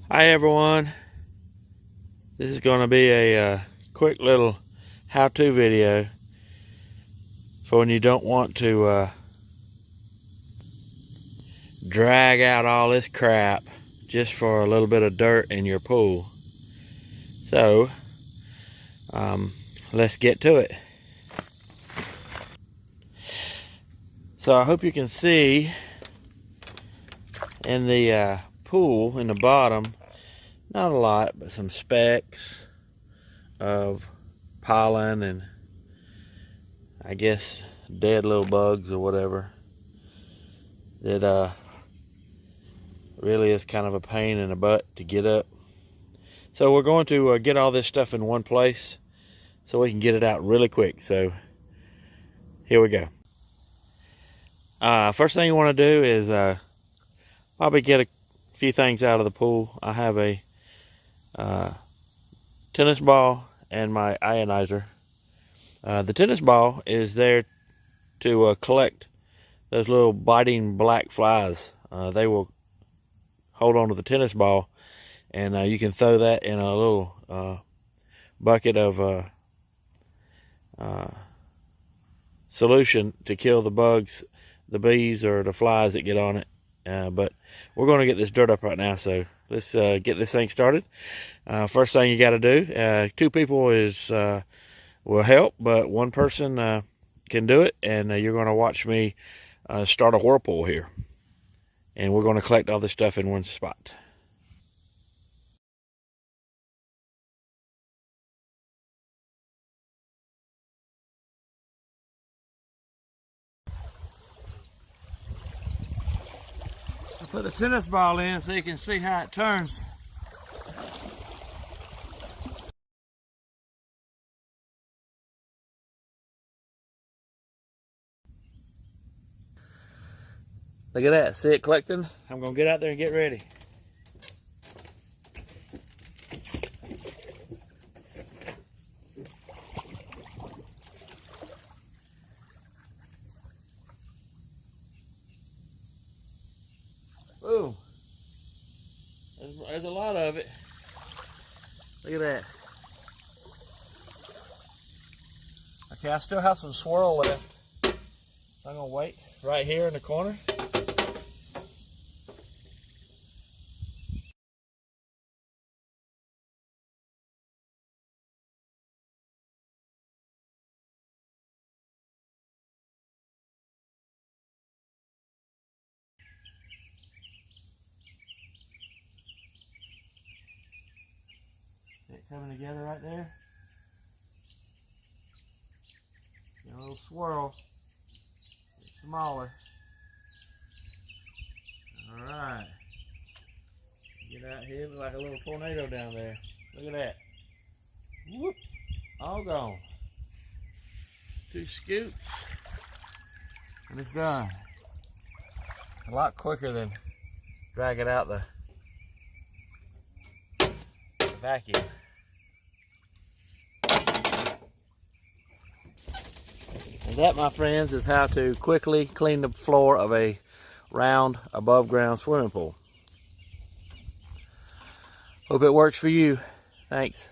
Hi everyone, this is going to be a quick little how-to video for when you don't want to drag out all this crap just for a little bit of dirt in your pool. So let's get to it. So I hope you can see in the pool in the bottom, not a lot, but some specks of pollen and I guess dead little bugs or whatever that really is kind of a pain in the butt to get up. So we're going to get all this stuff in one place so we can get it out really quick. So here we go. First thing you want to do is probably get a few things out of the pool. I have a tennis ball and my ionizer. The tennis ball is there to collect those little biting black flies. They will hold on to the tennis ball, and you can throw that in a little bucket of solution to kill the bugs, the bees, or the flies that get on it. But we're going to get this dirt up right now, so let's get this thing started. First thing you got to do, 2 people will help, but 1 person can do it, and you're going to watch me start a whirlpool here, and we're going to collect all this stuff in one spot. I put the tennis ball in so you can see how it turns. Look at that, see it collecting? I'm gonna get out there and get ready. Boom. There's a lot of it. Look at that. Okay, I still have some swirl left. I'm gonna wait right here in the corner. It's coming together right there. Get a little swirl. It's smaller. Alright. Get out here, look like a little tornado down there. Look at that. Whoop. All gone. 2 scoops. And it's done. A lot quicker than dragging out the vacuum. And that, my friends, is how to quickly clean the floor of a round above ground swimming pool. Hope it works for you. Thanks.